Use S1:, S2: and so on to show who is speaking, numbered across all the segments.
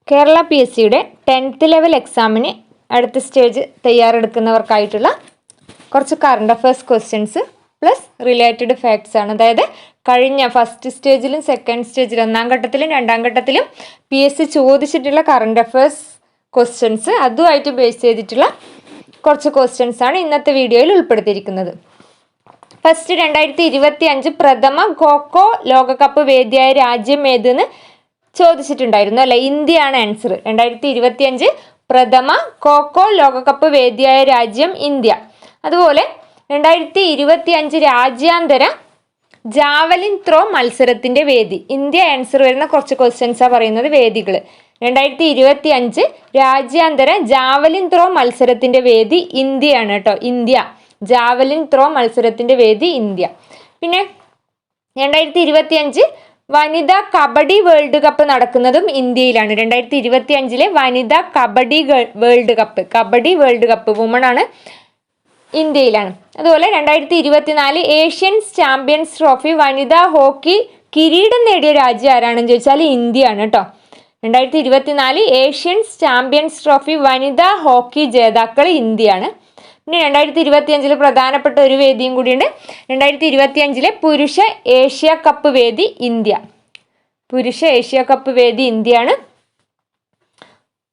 S1: Kerala PSCയുടെ 10th level എക്സാമിന് അടുത്ത stage തയ്യാറെടുക്കുന്നവർക്കായിട്ടുള്ള കുറച്ച് current affairs questions plus related facts ആണ്. അതായത് കഴിഞ്ഞ ഫസ്റ്റ് സ്റ്റേജിലും സെക്കൻഡ് സ്റ്റേജിലും ഒന്നാം ഘട്ടത്തിലും രണ്ടാം ഘട്ടത്തിലും PSC ചോദിച്ചിട്ടുള്ള കറണ്ട് അഫയേഴ്സ് ക്വസ്റ്റ്യൻസ് അതുമായിട്ട് ബേസ് ചെയ്തിട്ടുള്ള കുറച്ച് ക്വസ്റ്റ്യൻസ് ആണ് ഇന്നത്തെ വീഡിയോയിൽ ഉൾപ്പെടുത്തിയിരിക്കുന്നത്. ഫസ്റ്റ് 2025 പ്രഥമ ഖോഖോ ലോകകപ്പ് വേദിയായ രാജ്യം ഏതെന്ന് ചോദിച്ചിട്ടുണ്ടായിരുന്നു അല്ലെ. ഇന്ത്യയാണ് ആൻസർ. 2025 പ്രഥമ ഖോഖോ ലോകകപ്പ് വേദിയായ രാജ്യം ഇന്ത്യ. അതുപോലെ 2025 രാജ്യാന്തര ജാവലിൻ ത്രോ മത്സരത്തിന്റെ വേദി ഇന്ത്യ. ആൻസർ വരുന്ന കുറച്ച് ക്വസ്റ്റ്യൻസാണ് പറയുന്നത്. വേദികൾ 2025 രാജ്യാന്തര ജാവലിൻ ത്രോ മത്സരത്തിന്റെ വേദി ഇന്ത്യയാണ് കേട്ടോ. ഇന്ത്യ ജാവലിൻ ത്രോ മത്സരത്തിന്റെ വേദി ഇന്ത്യ. പിന്നെ 2025 വനിതാ കബഡി വേൾഡ് കപ്പ് നടക്കുന്നതും ഇന്ത്യയിലാണ്. 2025 വനിതാ കബഡി വേൾഡ് കപ്പ് വുമൺ ആണ്, ഇന്ത്യയിലാണ്. അതുപോലെ 2024 ഏഷ്യൻസ് ചാമ്പ്യൻസ് ട്രോഫി വനിതാ ഹോക്കി കിരീടം നേടിയ രാജ്യം ആരാണെന്ന് ചോദിച്ചാൽ ഇന്ത്യയാണ് കേട്ടോ. 2024 ഏഷ്യൻസ് ചാമ്പ്യൻസ് ട്രോഫി വനിതാ ഹോക്കി ജേതാക്കൾ ഇന്ത്യയാണ്. പിന്നെ 2025 പ്രധാനപ്പെട്ട ഒരു വേദിയും കൂടിയുണ്ട്. 2025 പുരുഷ ഏഷ്യ കപ്പ് വേദി ഇന്ത്യ. പുരുഷ ഏഷ്യ കപ്പ് വേദി ഇന്ത്യയാണ്.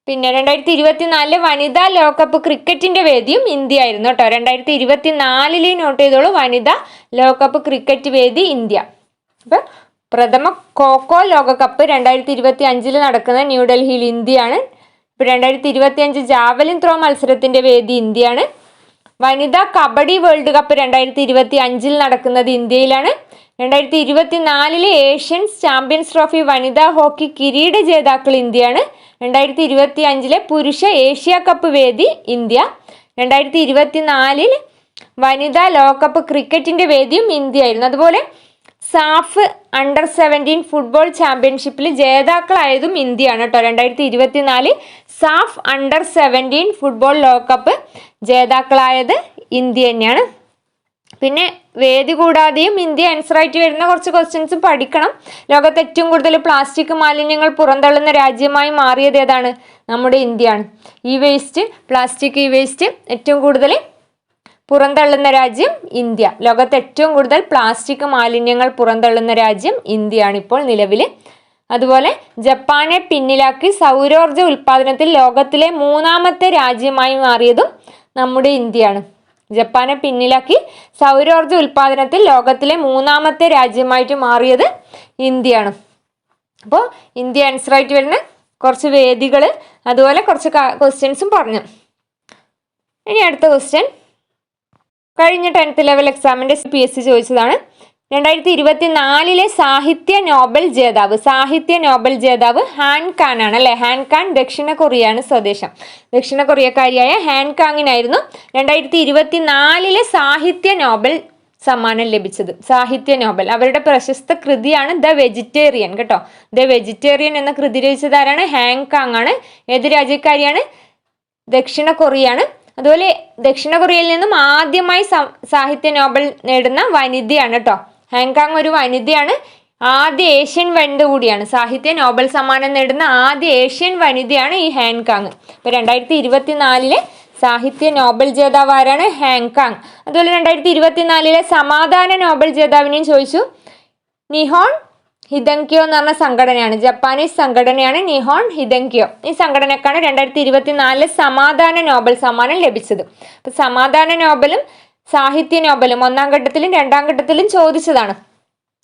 S1: പിന്നെ 2024 വനിതാ ലോകകപ്പ് ക്രിക്കറ്റിന്റെ വേദിയും ഇന്ത്യ ആയിരുന്നു കേട്ടോ. 2024 നോട്ട് ചെയ്തോളൂ, വനിതാ ലോകകപ്പ് ക്രിക്കറ്റ് വേദി ഇന്ത്യ. അപ്പൊ പ്രഥമ ഖോഖോ ലോകകപ്പ് 2025 നടക്കുന്ന ന്യൂഡൽഹിയിൽ ഇന്ത്യയാണ്. ഇപ്പൊ 2025 ജാവലിൻ ത്രോ മത്സരത്തിന്റെ വേദി ഇന്ത്യയാണ്. വനിതാ കബഡി വേൾഡ് കപ്പ് 2025 നടക്കുന്നത് ഇന്ത്യയിലാണ്. 2024 ഏഷ്യൻസ് ചാമ്പ്യൻസ് ട്രോഫി വനിതാ ഹോക്കി കിരീട ജേതാക്കൾ ഇന്ത്യയാണ്. 2025 പുരുഷ ഏഷ്യ കപ്പ് വേദി ഇന്ത്യ. 2024 വനിതാ ലോകകപ്പ് ക്രിക്കറ്റിന്റെ വേദിയും ഇന്ത്യ ആയിരുന്നു. അതുപോലെ സാഫ് അണ്ടർ 17 ഫുട്ബോൾ ചാമ്പ്യൻഷിപ്പിൽ ജേതാക്കളായതും ഇന്ത്യയാണ് കേട്ടോ. 2024 സാഫ് അണ്ടർ 17 ഫുട്ബോൾ ലോകകപ്പ് ജേതാക്കളായത് ഇന്ത്യ തന്നെയാണ്. പിന്നെ വേദി കൂടാതെയും ഇന്ത്യ ആൻസർ ആയിട്ട് വരുന്ന കുറച്ച് ക്വസ്റ്റ്യൻസും പഠിക്കണം. ലോകത്ത് ഏറ്റവും കൂടുതൽ പ്ലാസ്റ്റിക് മാലിന്യങ്ങൾ പുറന്തള്ളുന്ന രാജ്യമായി മാറിയത് ഏതാണ്? നമ്മുടെ ഇന്ത്യയാണ്. പ്ലാസ്റ്റിക് ഇ വേസ്റ്റ് ഏറ്റവും കൂടുതൽ പുറന്തള്ളുന്ന രാജ്യം ഇന്ത്യ. ലോകത്ത് ഏറ്റവും കൂടുതൽ പ്ലാസ്റ്റിക് മാലിന്യങ്ങൾ പുറന്തള്ളുന്ന രാജ്യം ഇന്ത്യയാണ് ഇപ്പോൾ നിലവിൽ. അതുപോലെ ജപ്പാനെ പിന്നിലാക്കി സൗരോർജ ഉൽപാദനത്തിൽ ലോകത്തിലെ 3ാമത്തെ രാജ്യമായി മാറിയതും നമ്മുടെ ഇന്ത്യയാണ്. ജപ്പാനെ പിന്നിലാക്കി സൗരോർജ ഉൽപാദനത്തിൽ ലോകത്തിലെ 3ാമത്തെ രാജ്യമായിട്ട് മാറിയത് ഇന്ത്യയാണ്. അപ്പോൾ ഇന്ത്യ ആൻസർ ആയിട്ട് വരുന്ന കുറച്ച് വേദികൾ അതുപോലെ കുറച്ച് ക്വസ്റ്റ്യൻസും പറഞ്ഞു. ഇനി അടുത്ത ക്വസ്റ്റ്യൻ കഴിഞ്ഞ 10th ലെവൽ എക്സാമിന്റെ PSC ചോദിച്ചതാണ്. 2024 സാഹിത്യ നോബൽ ജേതാവ് ഹാൻ കാൻ ആണ് അല്ലെ. ഹാൻ കാൻ ദക്ഷിണ കൊറിയയാണ് സ്വദേശം. ദക്ഷിണ കൊറിയക്കാരിയായ ഹാൻ കാങ്ങിനായിരുന്നു 2024 സാഹിത്യ നോബൽ സമ്മാനം ലഭിച്ചത്. സാഹിത്യ നോബൽ അവരുടെ പ്രശസ്ത കൃതിയാണ് ദ വെജിറ്റേറിയൻ കേട്ടോ. ദ വെജിറ്റേറിയൻ എന്ന കൃതി രചിച്ചത് ആരാണ്? ഹാൻ കാങ് ആണ്. ഏത് രാജ്യക്കാരിയാണ്? ദക്ഷിണ കൊറിയയാണ്. അതുപോലെ ദക്ഷിണ കൊറിയയിൽ നിന്നും ആദ്യമായി സാഹിത്യ നോബൽ നേടുന്ന വനിതയാണ് കേട്ടോ. ഹാങ്കാങ് ഒരു വനിതയാണ്. ആദ്യ ഏഷ്യൻ വനിത കൂടിയാണ്. സാഹിത്യ നോബൽ സമ്മാനം നേടുന്ന ആദ്യ ഏഷ്യൻ വനിതയാണ് ഈ ഹാങ്കാങ്. ഇപ്പൊ 2024 സാഹിത്യ നോബൽ ജേതാവ് ആരാണ്? ഹാങ്കാങ്. അതുപോലെ 2024 സമാധാന നോബൽ ജേതാവിനെയും ചോദിച്ചു. നിഹോൺ ഹിദൻക്യോ എന്ന് പറഞ്ഞ സംഘടനയാണ്. ജപ്പാനീസ് സംഘടനയാണ് നിഹോൺ ഹിദൻക്യോ. ഈ സംഘടനക്കാണ് 2024 സമാധാന നോബൽ സമ്മാനം ലഭിച്ചത്. അപ്പൊ സമാധാന നോബലും സാഹിത്യ നോബലും 1ാം ഘട്ടത്തിലും 2ാം ഘട്ടത്തിലും ചോദിച്ചതാണ്.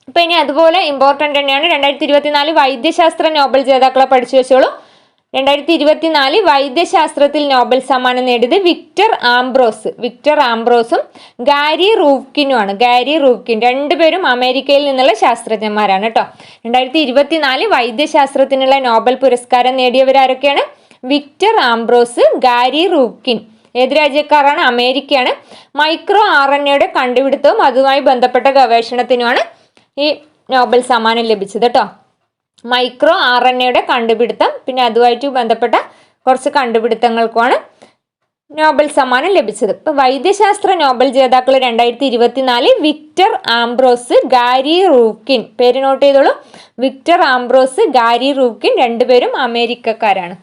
S1: അപ്പൊ ഇനി അതുപോലെ ഇമ്പോർട്ടൻ്റ് തന്നെയാണ്. 2024 വൈദ്യശാസ്ത്ര നോബൽ ജേതാക്കളെ പഠിച്ചു വെച്ചോളൂ. 2024 വൈദ്യശാസ്ത്രത്തിൽ നോബൽ സമ്മാനം നേടിയത് വിക്ടർ ആംബ്രോസും ഗാരി റൂഫ്കിനുമാണ്. ഗാരി റൂഫ്കിൻ രണ്ടുപേരും അമേരിക്കയിൽ നിന്നുള്ള ശാസ്ത്രജ്ഞന്മാരാണ് കേട്ടോ. 2024 വൈദ്യശാസ്ത്രത്തിനുള്ള നോബൽ പുരസ്കാരം നേടിയവരാരൊക്കെയാണ്? Victor Ambros, Gary Ruvkun. ഏത് രാജ്യക്കാരാണ്? അമേരിക്കയാണ്. മൈക്രോ RNA കണ്ടുപിടുത്തവും അതുമായി ബന്ധപ്പെട്ട ഗവേഷണത്തിനുമാണ് ഈ നോബൽ സമ്മാനം ലഭിച്ചത് കേട്ടോ. മൈക്രോ RNA കണ്ടുപിടുത്തം പിന്നെ അതുമായിട്ട് ബന്ധപ്പെട്ട കുറച്ച് കണ്ടുപിടുത്തങ്ങൾക്കുമാണ് നോബൽ സമ്മാനം ലഭിച്ചത്. ഇപ്പൊ വൈദ്യശാസ്ത്ര നോബൽ ജേതാക്കൾ 2024 വിക്ടർ ആംബ്രോസ്, ഗാരി റൂക്കിൻ. പേര് നോട്ട് ചെയ്തോളൂ. വിക്ടർ ആംബ്രോസ്, ഗാരി റൂക്കിൻ, രണ്ടുപേരും അമേരിക്കക്കാരാണ്.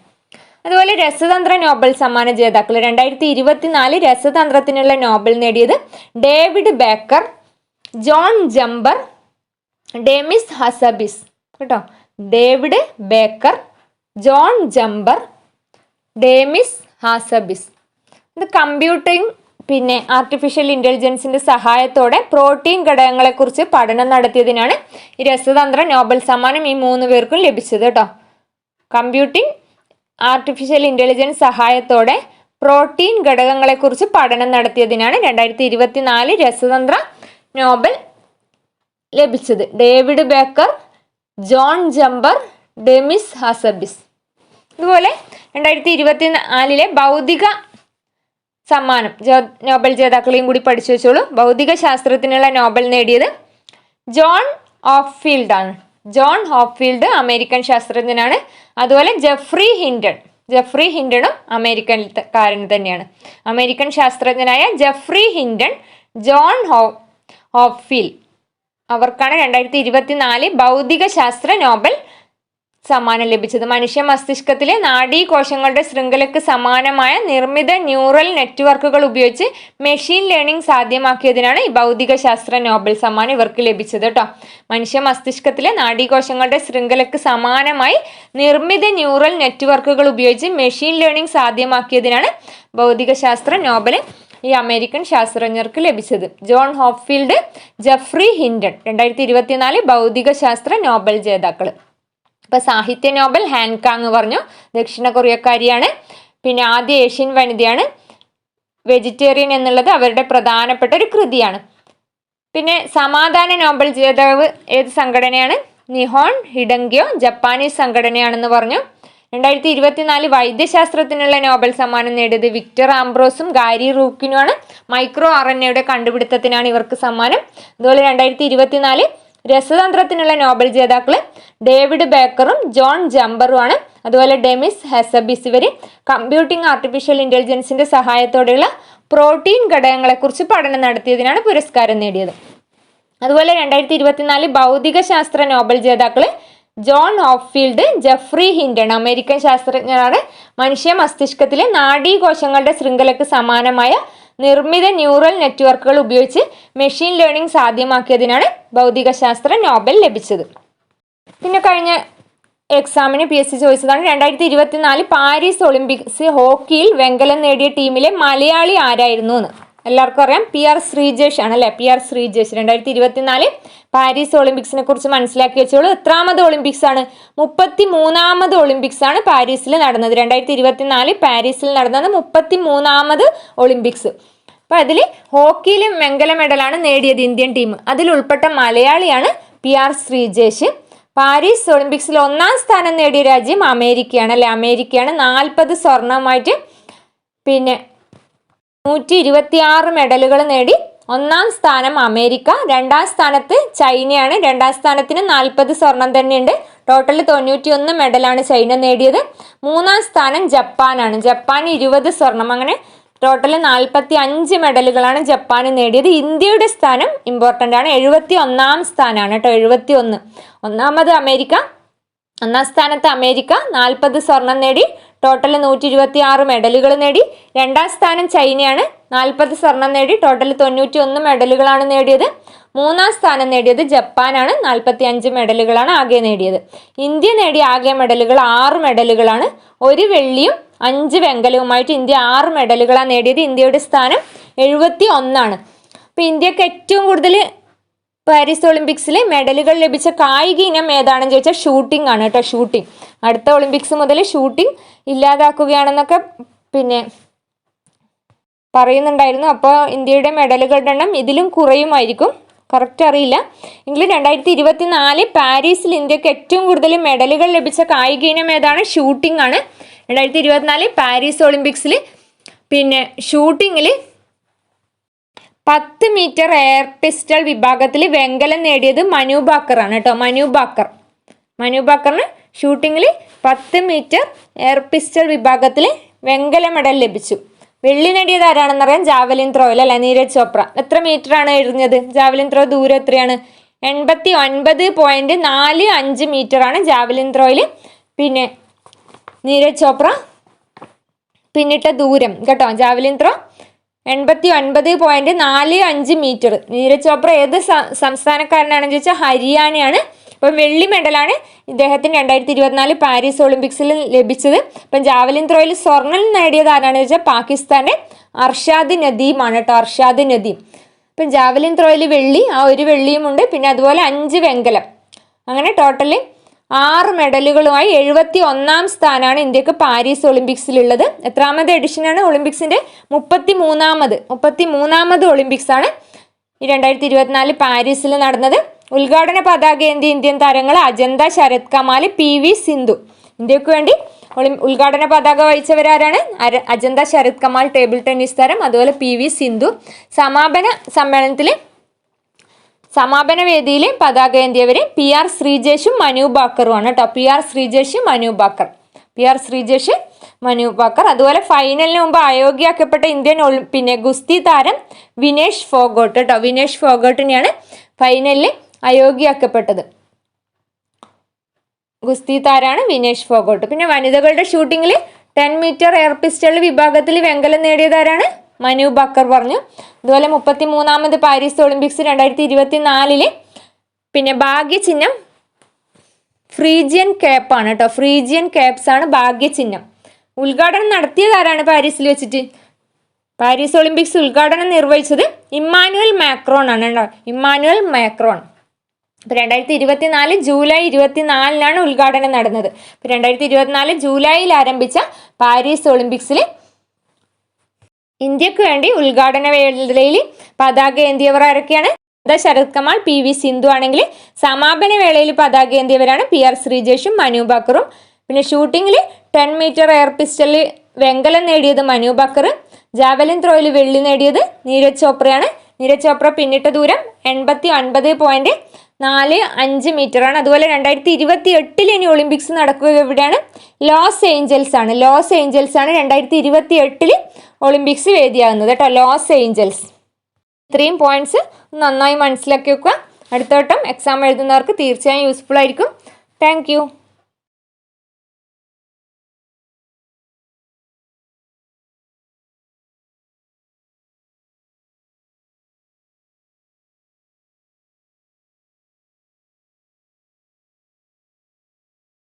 S1: അതുപോലെ രസതന്ത്ര നോബൽ സമ്മാന ജേതാക്കൾ 2024 രസതന്ത്രത്തിനുള്ള നോബൽ നേടിയത് David Baker, John Jumper, Demis Hassabis. കേട്ടോ, David Baker, John Jumper, Demis Hassabis. ഇത് കമ്പ്യൂട്ടിംഗ് പിന്നെ ആർട്ടിഫിഷ്യൽ ഇൻ്റലിജൻസിൻ്റെ സഹായത്തോടെ പ്രോട്ടീൻ ഘടകങ്ങളെക്കുറിച്ച് പഠനം നടത്തിയതിനാണ് ഈ രസതന്ത്ര നോബൽ സമ്മാനം ഈ 3 പേർക്കും ലഭിച്ചത്. കേട്ടോ, കമ്പ്യൂട്ടിംഗ് ആർട്ടിഫിഷ്യൽ ഇൻ്റലിജൻസ് സഹായത്തോടെ പ്രോട്ടീൻ ഘടകങ്ങളെക്കുറിച്ച് പഠനം നടത്തിയതിനാണ് 2024 രസതന്ത്ര നോബൽ ലഭിച്ചത്. David Baker, John Jumper, Demis Hassabis. അതുപോലെ 2024 ഭൗതിക സമ്മാനം നോബൽ ജേതാക്കളെയും കൂടി പഠിച്ചു വെച്ചോളൂ. ഭൗതിക ശാസ്ത്രത്തിനുള്ള നോബൽ നേടിയത് ജോൺ ഹോപ്ഫീൽഡ് ആണ്. ജോൺ ഹോപ്ഫീൽഡ് അമേരിക്കൻ ശാസ്ത്രജ്ഞനാണ്. അതുപോലെ ജെഫ്രി ഹിൻഡണും അമേരിക്കൻകാരൻ തന്നെയാണ്. അമേരിക്കൻ ശാസ്ത്രജ്ഞനായ ജെഫ്രി ഹിൻഡൺ, ജോൺ ഹോപ്ഫീൽഡ്, അവർക്കാണ് 2024 ഭൗതിക ശാസ്ത്ര നോബൽ സമ്മാനം ലഭിച്ചത്. മനുഷ്യ മസ്തിഷ്കത്തിലെ നാഡീകോശങ്ങളുടെ ശൃംഖലയ്ക്ക് സമാനമായ നിർമ്മിത ന്യൂറൽ നെറ്റ്വർക്കുകൾ ഉപയോഗിച്ച് മെഷീൻ ലേണിംഗ് സാധ്യമാക്കിയതിനാണ് ഈ ഭൗതിക ശാസ്ത്ര നോബൽ സമ്മാനം ഇവർക്ക് ലഭിച്ചത്. കേട്ടോ, മനുഷ്യ മസ്തിഷ്കത്തിലെ നാഡീകോശങ്ങളുടെ ശൃംഖലയ്ക്ക് സമാനമായി നിർമ്മിത ന്യൂറൽ നെറ്റ്വർക്കുകൾ ഉപയോഗിച്ച് മെഷീൻ ലേണിംഗ് സാധ്യമാക്കിയതിനാണ് ഭൗതിക ശാസ്ത്ര നോബൽ ഈ അമേരിക്കൻ ശാസ്ത്രജ്ഞർക്ക് ലഭിച്ചത്. ജോൺ ഹോപ്ഫീൽഡ്, ജെഫ്രി ഹിൻഡൺ 2024 ഭൗതിക ശാസ്ത്ര നോബൽ ജേതാക്കൾ. ഇപ്പൊ സാഹിത്യ നോബൽ ഹാൻകാങ് പറഞ്ഞു, ദക്ഷിണ കൊറിയക്കാരിയാണ്. പിന്നെ ആദ്യ ഏഷ്യൻ വനിതയാണ്. വെജിറ്റേറിയൻ എന്നുള്ളത് അവരുടെ പ്രധാനപ്പെട്ട ഒരു കൃതിയാണ്. പിന്നെ സമാധാന നോബൽ ജേതാവ് ഏത് സംഘടനയാണ്? നിഹോൺ ഹിഡങ്ക്യോ, ജപ്പാനീസ് സംഘടനയാണെന്ന് പറഞ്ഞു. 2024 വൈദ്യശാസ്ത്രത്തിനുള്ള നോബൽ സമ്മാനം നേടിയത് വിക്ടർ ആംബ്രോസും ഗാരി റൂക്കിനുമാണ്. മൈക്രോ RNA കണ്ടുപിടുത്തത്തിനാണ് ഇവർക്ക് സമ്മാനം. അതുപോലെ 2024 രസതന്ത്രത്തിനുള്ള നോബൽ ജേതാക്കൾ ഡേവിഡ് ബേക്കറും ജോൺ ജംബറുമാണ്. അതുപോലെ ഡെമിസ് ഹസബിസ് ഇവർ കമ്പ്യൂട്ടിംഗ് ആർട്ടിഫിഷ്യൽ ഇൻ്റലിജൻസിൻ്റെ സഹായത്തോടെയുള്ള പ്രോട്ടീൻ ഘടകങ്ങളെക്കുറിച്ച് പഠനം നടത്തിയതിനാണ് പുരസ്കാരം നേടിയത്. അതുപോലെ 2024 ഭൗതിക ശാസ്ത്ര നോബൽ ജേതാക്കൾ John Hopfield, Geoffrey Hinton, American ശാസ്ത്രജ്ഞരാണ്. മനുഷ്യ മസ്തിഷ്കത്തിലെ നാഡീകോശങ്ങളുടെ ശൃംഖലയ്ക്ക് സമാനമായ നിർമ്മിത ന്യൂറൽ നെറ്റ്വർക്കുകൾ ഉപയോഗിച്ച് മെഷീൻ ലേണിംഗ് സാധ്യമാക്കിയതിനാണ് ഭൗതിക ശാസ്ത്ര നോബൽ ലഭിച്ചത്. പിന്നെ കഴിഞ്ഞ എക്സാമിന് PSC ചോദിച്ചതാണ് 2024 പാരീസ് ഒളിമ്പിക്സ് ഹോക്കിയിൽ വെങ്കലം നേടിയ ടീമിലെ മലയാളി ആരായിരുന്നു എന്ന്. എല്ലാവർക്കും അറിയാം, PR ശ്രീജേഷ് ആണ് അല്ലേ? PR ശ്രീജേഷ് 2024 പാരീസ് ഒളിമ്പിക്സിനെ കുറിച്ച് മനസ്സിലാക്കി വെച്ചോളൂ. എത്രാമത് ഒളിമ്പിക്സ് ആണ്? 33ാമത് ഒളിമ്പിക്സ് ആണ് പാരീസിൽ നടന്നത്. 2024 പാരീസിൽ നടന്നത് 33ാമത് ഒളിമ്പിക്സ്. അപ്പം അതിൽ ഹോക്കിയിൽ വെങ്കല മെഡലാണ് നേടിയത് ഇന്ത്യൻ ടീം. അതിൽ ഉൾപ്പെട്ട മലയാളിയാണ് PR ശ്രീജേഷ്. പാരീസ് ഒളിമ്പിക്സിൽ 1ാം സ്ഥാനം നേടിയ രാജ്യം അമേരിക്കയാണ് അല്ലെ? അമേരിക്കയാണ് 40 സ്വർണവുമായിട്ട് പിന്നെ 126 മെഡലുകൾ നേടി 1ാം സ്ഥാനം അമേരിക്ക. 2ാം സ്ഥാനത്ത് ചൈനയാണ്. 2ാം സ്ഥാനത്തിന് 40 സ്വർണം തന്നെയുണ്ട്. ടോട്ടൽ 91 മെഡലാണ് ചൈന നേടിയത്. 3ാം സ്ഥാനം ജപ്പാനാണ്. ജപ്പാൻ 20 സ്വർണം. അങ്ങനെ ടോട്ടൽ 45 മെഡലുകളാണ് ജപ്പാൻ നേടിയത്. ഇന്ത്യയുടെ സ്ഥാനം ഇമ്പോർട്ടൻ്റ് ആണ്, 71ാം സ്ഥാനമാണ് കേട്ടോ. 71. ഒന്നാമത് അമേരിക്ക, 1ാം സ്ഥാനത്ത് അമേരിക്ക 40 സ്വർണം നേടി, ടോട്ടൽ 126 മെഡലുകൾ നേടി. 2ാം സ്ഥാനം ചൈനയാണ്, 40 സ്വർണം നേടി, ടോട്ടൽ 91 മെഡലുകളാണ് നേടിയത്. 3ാം സ്ഥാനം നേടിയത് ജപ്പാനാണ്, 45 മെഡലുകളാണ് ആകെ നേടിയത്. ഇന്ത്യ നേടിയ ആകെ മെഡലുകൾ 6 മെഡലുകളാണ്. 1 വെള്ളിയും 5 വെങ്കലവുമായിട്ട് ഇന്ത്യ 6 മെഡലുകളാണ് നേടിയത്. ഇന്ത്യയുടെ സ്ഥാനം 71ആണ്. അപ്പോൾ ഇന്ത്യക്ക് ഏറ്റവും കൂടുതൽ പാരീസ് ഒളിമ്പിക്സിൽ മെഡലുകൾ ലഭിച്ച കായിക ഇനം ഏതാണെന്ന് ചോദിച്ചാൽ ഷൂട്ടിംഗ് ആണ് കേട്ടോ. ഷൂട്ടിംഗ് അടുത്ത ഒളിമ്പിക്സ് മുതൽ ഷൂട്ടിംഗ് ഇല്ലാതാക്കുകയാണെന്നൊക്കെ പിന്നെ പറയുന്നുണ്ടായിരുന്നു. അപ്പോൾ ഇന്ത്യയുടെ മെഡലുകളുടെ എണ്ണം ഇതിലും കുറയുമായിരിക്കും, കറക്റ്റ് അറിയില്ല. എങ്കിലും 2024 പാരീസിൽ ഇന്ത്യക്ക് ഏറ്റവും കൂടുതൽ മെഡലുകൾ ലഭിച്ച കായിക ഇനം ഏതാണ്? ഷൂട്ടിംഗ് ആണ്. 2024 പാരീസ് ഒളിമ്പിക്സിൽ പിന്നെ ഷൂട്ടിങ്ങിൽ 10 മീറ്റർ എയർ പിസ്റ്റൾ വിഭാഗത്തിൽ വെങ്കലം നേടിയത് മനു ബാക്കർ ആണ് കേട്ടോ. മനു ബാക്കറിന് ഷൂട്ടിങ്ങിൽ 10 മീറ്റർ എയർ പിസ്റ്റൾ വിഭാഗത്തിൽ വെങ്കല മെഡൽ ലഭിച്ചു. വെള്ളി നേടിയത് ആരാണെന്നറിയാം, ജാവലിൻ ത്രോയിൽ അല്ലെ, നീരജ് ചോപ്ര. എത്ര മീറ്റർ ആണ് എറിഞ്ഞത്? ജാവലിൻ ത്രോ ദൂരം എത്രയാണ്? 89.45 മീറ്റർ ആണ് ജാവലിൻ ത്രോയിൽ പിന്നെ നീരജ് ചോപ്ര പിന്നിട്ട ദൂരം കേട്ടോ. Javelin throw 89.45 metre. Neeraj Chopra ഏത് സംസ്ഥാനക്കാരനാണെന്ന് ചോദിച്ചാൽ ഹരിയാനയാണ്. അപ്പം വെള്ളി മെഡലാണ് ഇദ്ദേഹത്തിന് 2024 പാരീസ് ഒളിമ്പിക്സിൽ ലഭിച്ചത്. ഇപ്പം ജാവലിൻ ത്രോയിൽ സ്വർണ്ണം നേടിയത് ആരാണെന്ന് ചോദിച്ചാൽ പാകിസ്ഥാന്റെ അർഷാദ് നദീമാണ് കേട്ടോ, അർഷാദ് നദീം. ഇപ്പം ജാവലിൻ ത്രോയിൽ വെള്ളി, ആ ഒരു വെള്ളിയുമുണ്ട്, പിന്നെ അതുപോലെ 5 വെങ്കലം. അങ്ങനെ ടോട്ടലി 6 മെഡലുകളുമായി 71ാം സ്ഥാനമാണ് ഇന്ത്യക്ക് പാരീസ് ഒളിമ്പിക്സിലുള്ളത്. എത്രാമത് എഡിഷനാണ് ഒളിമ്പിക്സിന്റെ? 33ാമത് ഒളിമ്പിക്സ് ആണ് ഈ 2024 പാരീസിൽ നടന്നത്. ഉദ്ഘാടന പതാകയേന്തിയ ഇന്ത്യൻ താരങ്ങൾ അജന്ത, ശരത് കമാൽ, PV സിന്ധു. ഇന്ത്യക്ക് വേണ്ടി ഉദ്ഘാടന പതാക വഹിച്ചവരാരാണ്? അജന്ത, ശരത് കമാൽ ടേബിൾ ടെന്നീസ് താരം, അതുപോലെ PV സിന്ധു. സമാപന വേദിയിൽ പതാകയേന്തിയവർ PR ശ്രീജേഷും മനു ബാക്കറുമാണ് കേട്ടോ. PR ശ്രീജേഷ്, മനു ബാക്കർ. അതുപോലെ ഫൈനലിന് മുമ്പ് അയോഗ്യയാക്കപ്പെട്ട ഇന്ത്യൻ പിന്നെ ഗുസ്തി താരം വിനേഷ് ഫോഗോട്ട് കേട്ടോ. വിനേഷ് ഫോഗോട്ടിനെയാണ് ഫൈനലിൽ അയോഗ്യയാക്കപ്പെട്ടത്. ഗുസ്തി താരാണ് വിനേഷ് ഫോഗോട്ട്. പിന്നെ വനിതകളുടെ ഷൂട്ടിങ്ങിൽ 10 മീറ്റർ എയർ പിസ്റ്റൾ വിഭാഗത്തിൽ വെങ്കലം നേടിയതാരാണ്? മനു ബാക്കർ പറഞ്ഞു. അതുപോലെ 33ാമത് പാരീസ് ഒളിമ്പിക്സ് 2024 പിന്നെ ഭാഗ്യചിഹ്നം ഫ്രീജിയൻ ക്യാപ്പാണ് കേട്ടോ. ഫ്രീജിയൻ ക്യാപ്സ് ആണ് ഭാഗ്യചിഹ്നം. ഉദ്ഘാടനം നടത്തിയത് ആരാണ് പാരീസിൽ വെച്ചിട്ട്? പാരീസ് ഒളിമ്പിക്സ് ഉദ്ഘാടനം നിർവഹിച്ചത് ഇമ്മാനുവൽ മാക്രോൺ ആണ് കേട്ടോ. Emmanuel Macron. ഇപ്പം 2024 ജൂലൈ 24 ഉദ്ഘാടനം നടന്നത്. ഇപ്പം 2024 ജൂലൈയിൽ ആരംഭിച്ച പാരീസ് ഒളിമ്പിക്സിൽ ഇന്ത്യക്ക് വേണ്ടി ഉദ്ഘാടന വേളയിൽ പതാക ഏന്തിയവർ ആരൊക്കെയാണ്? ശരത് കമാൽ, PV സിന്ധു ആണെങ്കിൽ സമാപന വേളയിൽ പതാക ഏന്തിയവരാണ് PR ശ്രീജേഷും മനു ബാക്കറും. പിന്നെ ഷൂട്ടിങ്ങിൽ 10 മീറ്റർ എയർ പിസ്റ്റലിൽ വെങ്കലം നേടിയത് മനു ബാക്കർ. ജാവലിൻ ത്രോയിൽ വെള്ളി നേടിയത് നീരജ് ചോപ്രയാണ്. നീരജ് ചോപ്ര പിന്നിട്ട ദൂരം 89.45 മീറ്റർ ആണ്. അതുപോലെ 2028 ഇനി ഒളിമ്പിക്സ് നടക്കുക എവിടെയാണ്? ലോസ് ഏഞ്ചൽസ് ആണ് 2028 ഒളിമ്പിക്സ് വേദിയാകുന്നത് കേട്ടോ. Los Angeles. ഇത്രയും പോയിന്റ്സ് നന്നായി മനസ്സിലാക്കി വെക്കുക. അടുത്ത വട്ടം എക്സാം എഴുതുന്നവർക്ക് തീർച്ചയായും യൂസ്ഫുൾ ആയിരിക്കും. താങ്ക്